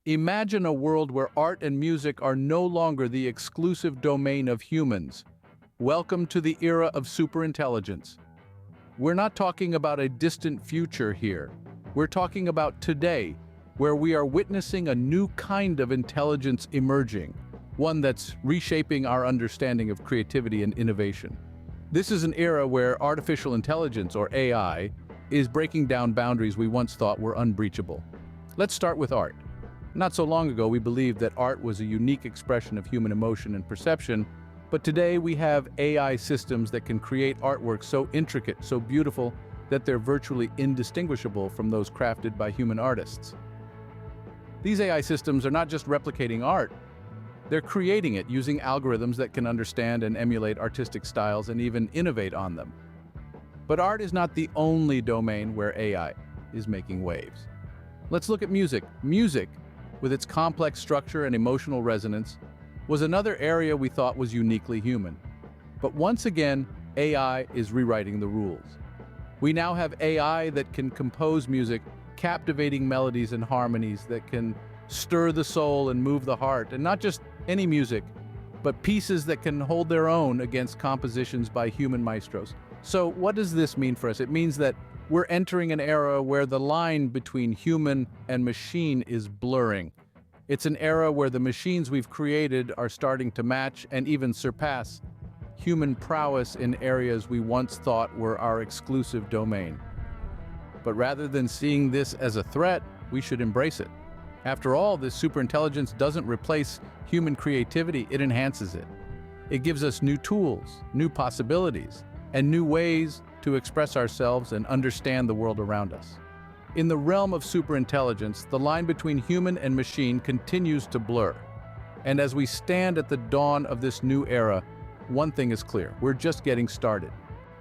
Imagine a world where art and music are no longer the exclusive domain of humans. Welcome to the era of superintelligence. We're not talking about a distant future here. We're talking about today, where we are witnessing a new kind of intelligence emerging, one that's reshaping our understanding of creativity and innovation. This is an era where artificial intelligence, or AI, is breaking down boundaries we once thought were unbreachable. Let's start with art. Not so long ago, we believed that art was a unique expression of human emotion and perception, but today we have AI systems that can create artwork so intricate, so beautiful, that they're virtually indistinguishable from those crafted by human artists. These AI systems are not just replicating art, they're creating it using algorithms that can understand and emulate artistic styles and even innovate on them. But art is not the only domain where AI is making waves. Let's look at music. Music, with its complex structure and emotional resonance, was another area we thought was uniquely human. But once again, AI is rewriting the rules. We now have AI that can compose music, captivating melodies and harmonies that can stir the soul and move the heart, and not just any music, but pieces that can hold their own against compositions by human maestros. So what does this mean for us? It means that we're entering an era where the line between human and machine is blurring. It's an era where the machines we've created are starting to match and even surpass human prowess in areas we once thought were our exclusive domain. But rather than seeing this as a threat, we should embrace it. After all, this superintelligence doesn't replace human creativity, it enhances it. It gives us new tools, new possibilities, and new ways to express ourselves and understand the world around us. In the realm of superintelligence, the line between human and machine continues to blur. And as we stand at the dawn of this new era, one thing is clear: we're just getting started.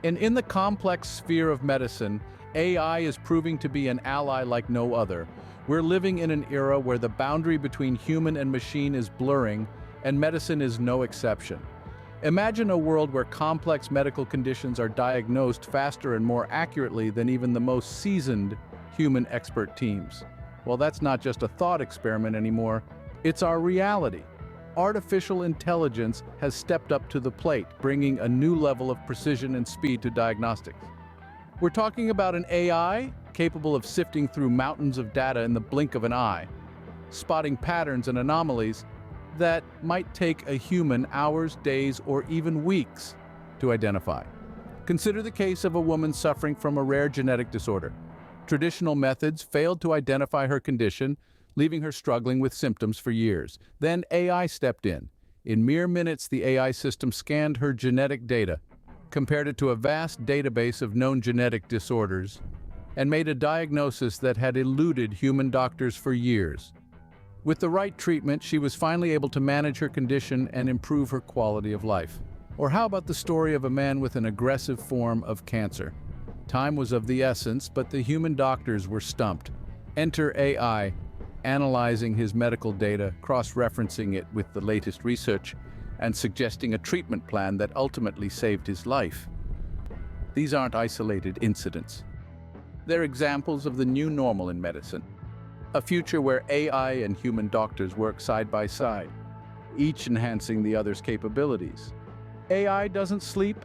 And in the complex sphere of medicine, AI is proving to be an ally like no other. We're living in an era where the boundary between human and machine is blurring, and medicine is no exception. Imagine a world where complex medical conditions are diagnosed faster and more accurately than even the most seasoned human expert teams. Well, that's not just a thought experiment anymore, it's our reality. Artificial intelligence has stepped up to the plate, bringing a new level of precision and speed to diagnostics. We're talking about an AI capable of sifting through mountains of data in the blink of an eye, spotting patterns and anomalies that might take a human hours, days, or even weeks to identify. Consider the case of a woman suffering from a rare genetic disorder. Traditional methods failed to identify her condition, leaving her struggling with symptoms for years. Then AI stepped in. In mere minutes, the AI system scanned her genetic data, compared it to a vast database of known genetic disorders, and made a diagnosis that had eluded human doctors for years. With the right treatment, she was finally able to manage her condition and improve her quality of life. Or how about the story of a man with an aggressive form of cancer? Time was of the essence, but the human doctors were stumped. Enter AI, analyzing his medical data, cross-referencing it with the latest research, and suggesting a treatment plan that ultimately saved his life. These aren't isolated incidents. They're examples of the new normal in medicine. A future where AI and human doctors work side by side, each enhancing the other's capabilities. AI doesn't sleep,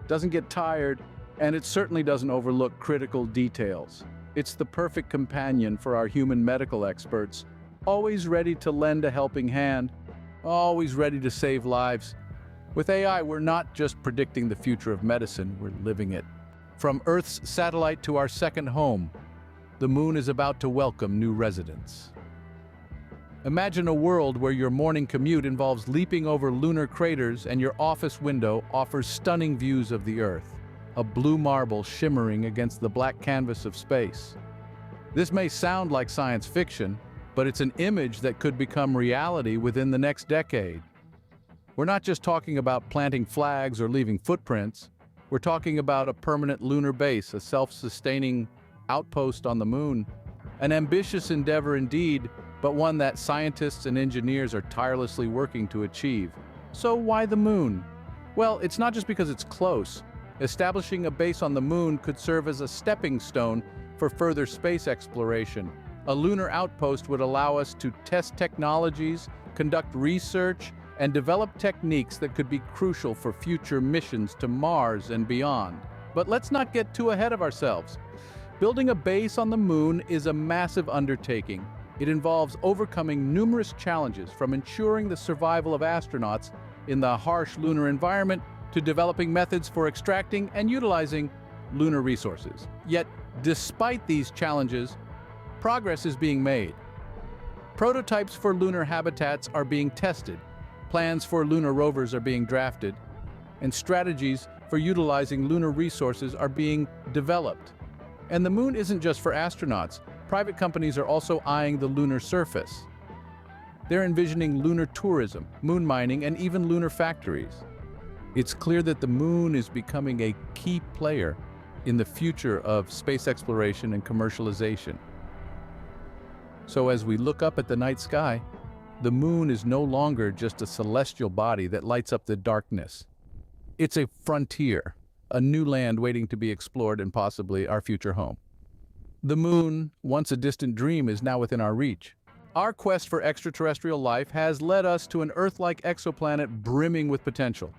doesn't get tired, and it certainly doesn't overlook critical details. It's the perfect companion for our human medical experts, always ready to lend a helping hand, always ready to save lives. With AI, we're not just predicting the future of medicine, we're living it. From Earth's satellite to our second home, the moon is about to welcome new residents. Imagine a world where your morning commute involves leaping over lunar craters and your office window offers stunning views of the Earth, a blue marble shimmering against the black canvas of space. This may sound like science fiction, but it's an image that could become reality within the next decade. We're not just talking about planting flags or leaving footprints. We're talking about a permanent lunar base, a self-sustaining outpost on the moon. An ambitious endeavor indeed, but one that scientists and engineers are tirelessly working to achieve. So why the moon? Well, it's not just because it's close. Establishing a base on the moon could serve as a stepping stone for further space exploration. A lunar outpost would allow us to test technologies, conduct research, and develop techniques that could be crucial for future missions to Mars and beyond. But let's not get too ahead of ourselves. Building a base on the moon is a massive undertaking. It involves overcoming numerous challenges, from ensuring the survival of astronauts in the harsh lunar environment to developing methods for extracting and utilizing lunar resources. Yet, despite these challenges, progress is being made. Prototypes for lunar habitats are being tested, plans for lunar rovers are being drafted, and strategies for utilizing lunar resources are being developed. And the moon isn't just for astronauts. Private companies are also eyeing the lunar surface. They're envisioning lunar tourism, moon mining, and even lunar factories. It's clear that the moon is becoming a key player in the future of space exploration and commercialization. So as we look up at the night sky, the moon is no longer just a celestial body that lights up the darkness. It's a frontier, a new land waiting to be explored and possibly our future home. The moon, once a distant dream, is now within our reach. Our quest for extraterrestrial life has led us to an Earth-like exoplanet brimming with potential.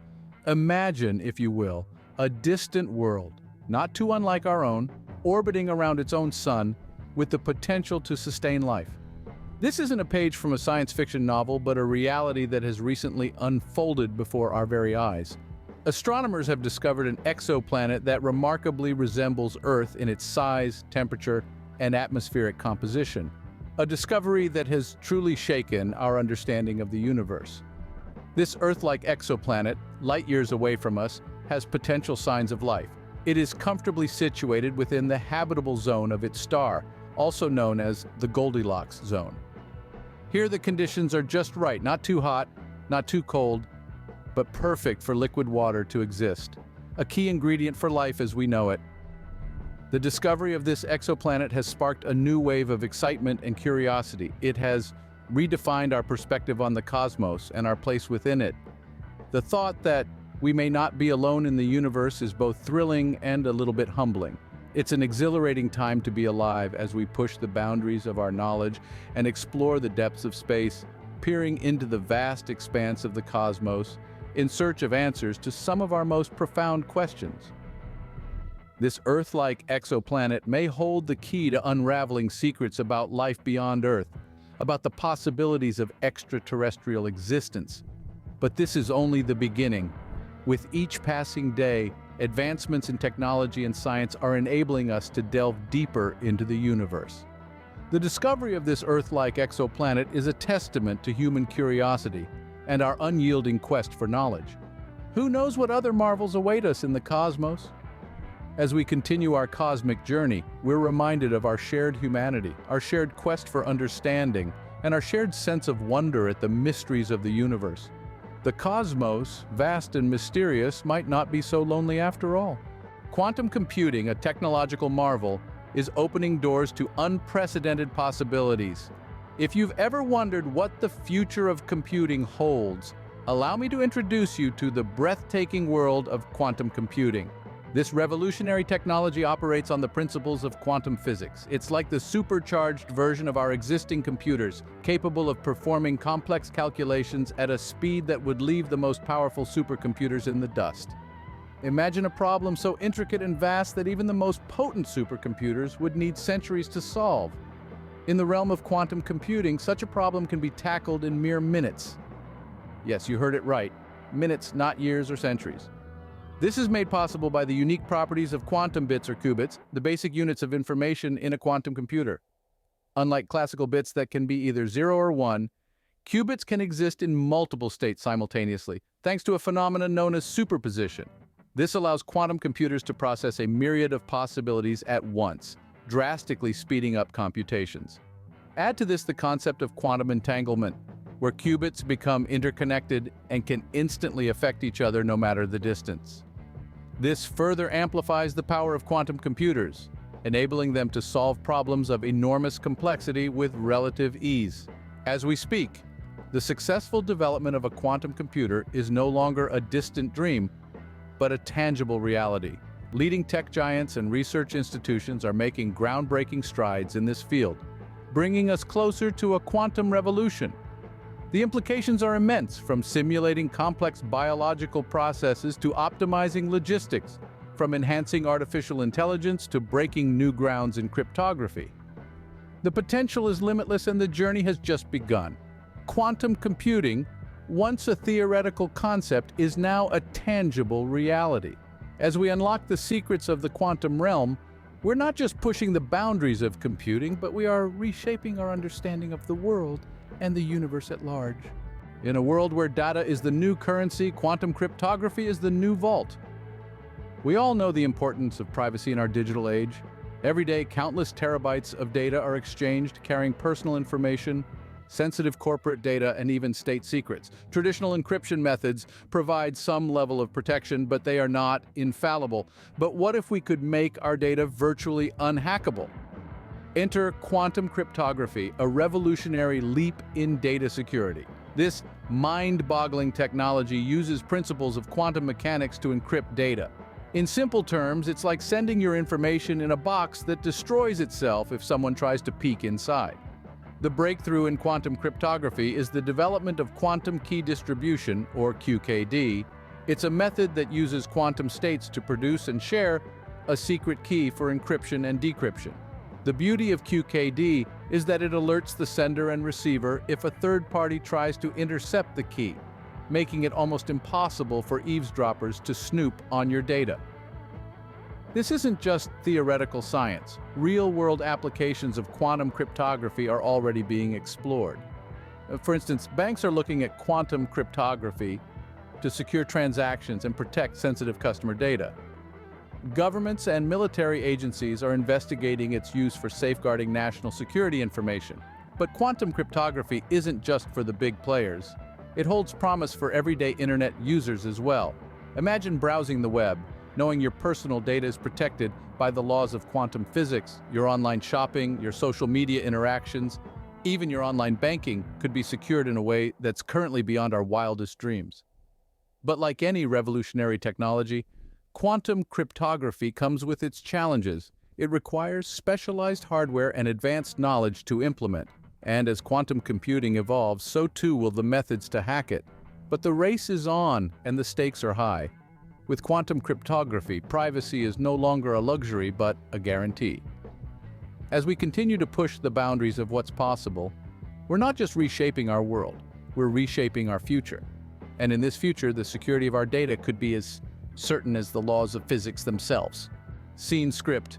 Imagine, if you will, a distant world, not too unlike our own, orbiting around its own sun with the potential to sustain life. This isn't a page from a science fiction novel, but a reality that has recently unfolded before our very eyes. Astronomers have discovered an exoplanet that remarkably resembles Earth in its size, temperature, and atmospheric composition. A discovery that has truly shaken our understanding of the universe. This Earth-like exoplanet, light years away from us, has potential signs of life. It is comfortably situated within the habitable zone of its star, also known as the Goldilocks zone. Here the conditions are just right, not too hot, not too cold, but perfect for liquid water to exist, a key ingredient for life as we know it. The discovery of this exoplanet has sparked a new wave of excitement and curiosity. It has redefined our perspective on the cosmos and our place within it. The thought that we may not be alone in the universe is both thrilling and a little bit humbling. It's an exhilarating time to be alive as we push the boundaries of our knowledge and explore the depths of space, peering into the vast expanse of the cosmos in search of answers to some of our most profound questions. This Earth-like exoplanet may hold the key to unraveling secrets about life beyond Earth, about the possibilities of extraterrestrial existence. But this is only the beginning. With each passing day, advancements in technology and science are enabling us to delve deeper into the universe. The discovery of this Earth-like exoplanet is a testament to human curiosity and our unyielding quest for knowledge. Who knows what other marvels await us in the cosmos? As we continue our cosmic journey, we're reminded of our shared humanity, our shared quest for understanding, and our shared sense of wonder at the mysteries of the universe. The cosmos, vast and mysterious, might not be so lonely after all. Quantum computing, a technological marvel, is opening doors to unprecedented possibilities. If you've ever wondered what the future of computing holds, allow me to introduce you to the breathtaking world of quantum computing. This revolutionary technology operates on the principles of quantum physics. It's like the supercharged version of our existing computers, capable of performing complex calculations at a speed that would leave the most powerful supercomputers in the dust. Imagine a problem so intricate and vast that even the most potent supercomputers would need centuries to solve. In the realm of quantum computing, such a problem can be tackled in mere minutes. Yes, you heard it right. Minutes, not years or centuries. This is made possible by the unique properties of quantum bits or qubits, the basic units of information in a quantum computer. Unlike classical bits that can be either 0 or 1, qubits can exist in multiple states simultaneously, thanks to a phenomenon known as superposition. This allows quantum computers to process a myriad of possibilities at once, drastically speeding up computations. Add to this the concept of quantum entanglement, where qubits become interconnected and can instantly affect each other no matter the distance. This further amplifies the power of quantum computers, enabling them to solve problems of enormous complexity with relative ease. As we speak, the successful development of a quantum computer is no longer a distant dream, but a tangible reality. Leading tech giants and research institutions are making groundbreaking strides in this field. bringing us closer to a quantum revolution. The implications are immense, from simulating complex biological processes to optimizing logistics, from enhancing artificial intelligence to breaking new grounds in cryptography. The potential is limitless and the journey has just begun. Quantum computing, once a theoretical concept, is now a tangible reality. As we unlock the secrets of the quantum realm, we're not just pushing the boundaries of computing, but we are reshaping our understanding of the world and the universe at large. In a world where data is the new currency, quantum cryptography is the new vault. We all know the importance of privacy in our digital age. Every day, countless terabytes of data are exchanged, carrying personal information, sensitive corporate data, and even state secrets. Traditional encryption methods provide some level of protection, but they are not infallible. But what if we could make our data virtually unhackable? Enter quantum cryptography, a revolutionary leap in data security. This mind-boggling technology uses principles of quantum mechanics to encrypt data. In simple terms, it's like sending your information in a box that destroys itself if someone tries to peek inside. The breakthrough in quantum cryptography is the development of quantum key distribution, or QKD. It's a method that uses quantum states to produce and share a secret key for encryption and decryption. The beauty of QKD is that it alerts the sender and receiver if a third party tries to intercept the key, making it almost impossible for eavesdroppers to snoop on your data. This isn't just theoretical science. Real-world applications of quantum cryptography are already being explored. For instance, banks are looking at quantum cryptography to secure transactions and protect sensitive customer data. Governments and military agencies are investigating its use for safeguarding national security information. But quantum cryptography isn't just for the big players. It holds promise for everyday internet users as well. Imagine browsing the web, knowing your personal data is protected by the laws of quantum physics. Your online shopping, your social media interactions, even your online banking could be secured in a way that's currently beyond our wildest dreams. But like any revolutionary technology, quantum cryptography comes with its challenges. It requires specialized hardware and advanced knowledge to implement. And as quantum computing evolves, so too will the methods to hack it. But the race is on, and the stakes are high. With quantum cryptography, privacy is no longer a luxury, but a guarantee. As we continue to push the boundaries of what's possible, we're not just reshaping our world, we're reshaping our future. And in this future, the security of our data could be as certain as the laws of physics themselves. Scene script.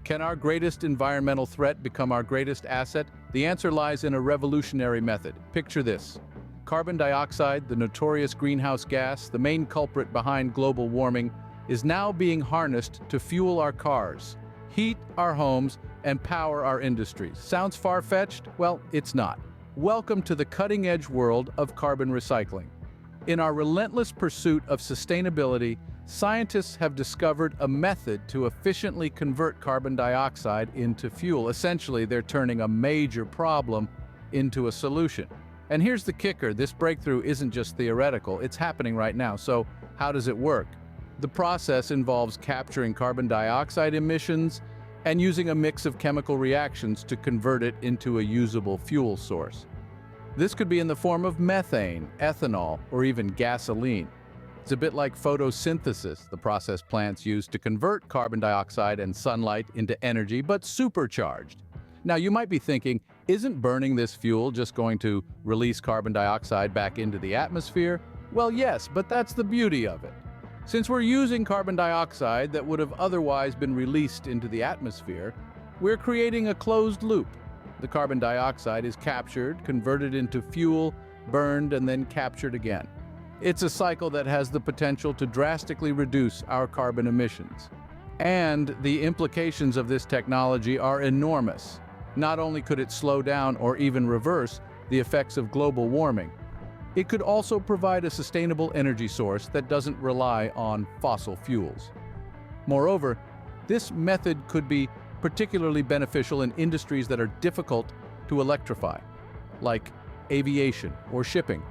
Can our greatest environmental threat become our greatest asset? The answer lies in a revolutionary method. Picture this. Carbon dioxide, the notorious greenhouse gas, the main culprit behind global warming, is now being harnessed to fuel our cars, heat our homes, and power our industries. Sounds far-fetched? Well, it's not. Welcome to the cutting-edge world of carbon recycling. In our relentless pursuit of sustainability, scientists have discovered a method to efficiently convert carbon dioxide into fuel. Essentially, they're turning a major problem into a solution. And here's the kicker, this breakthrough isn't just theoretical, it's happening right now. So how does it work? The process involves capturing carbon dioxide emissions and using a mix of chemical reactions to convert it into a usable fuel source. This could be in the form of methane, ethanol, or even gasoline. It's a bit like photosynthesis, the process plants use to convert carbon dioxide and sunlight into energy, but supercharged. Now, you might be thinking, isn't burning this fuel just going to release carbon dioxide back into the atmosphere? Well, yes, but that's the beauty of it. Since we're using carbon dioxide that would have otherwise been released into the atmosphere, we're creating a closed loop. The carbon dioxide is captured, converted into fuel, burned, and then captured again. It's a cycle that has the potential to drastically reduce our carbon emissions. And the implications of this technology are enormous. Not only could it slow down or even reverse the effects of global warming, it could also provide a sustainable energy source that doesn't rely on fossil fuels. Moreover, this method could be particularly beneficial in industries that are difficult to electrify, like aviation or shipping,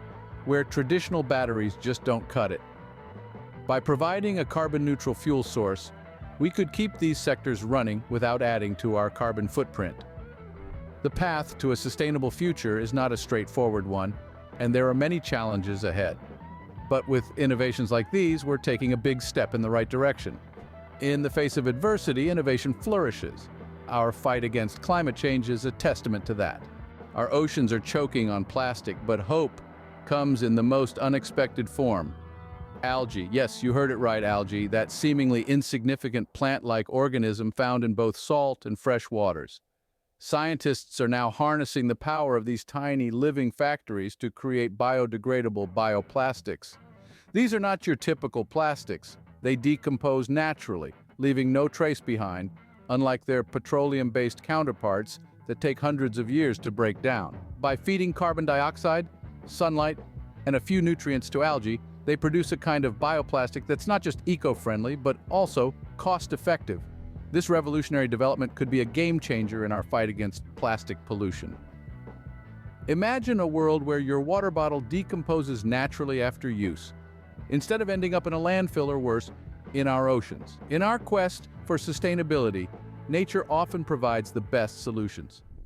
where traditional batteries just don't cut it. By providing a carbon-neutral fuel source, we could keep these sectors running without adding to our carbon footprint. The path to a sustainable future is not a straightforward one, and there are many challenges ahead. But with innovations like these, we're taking a big step in the right direction. In the face of adversity, innovation flourishes. Our fight against climate change is a testament to that. Our oceans are choking on plastic, but hope comes in the most unexpected form. Algae, yes, you heard it right, algae, that seemingly insignificant plant-like organism found in both salt and fresh waters. Scientists are now harnessing the power of these tiny living factories to create biodegradable bioplastics. These are not your typical plastics. They decompose naturally, leaving no trace behind, unlike their petroleum-based counterparts that take hundreds of years to break down. By feeding carbon dioxide, sunlight, and a few nutrients to algae, they produce a kind of bioplastic that's not just eco-friendly, but also cost-effective. This revolutionary development could be a game-changer in our fight against plastic pollution. Imagine a world where your water bottle decomposes naturally after use, instead of ending up in a landfill or worse, in our oceans. In our quest for sustainability, nature often provides the best solutions.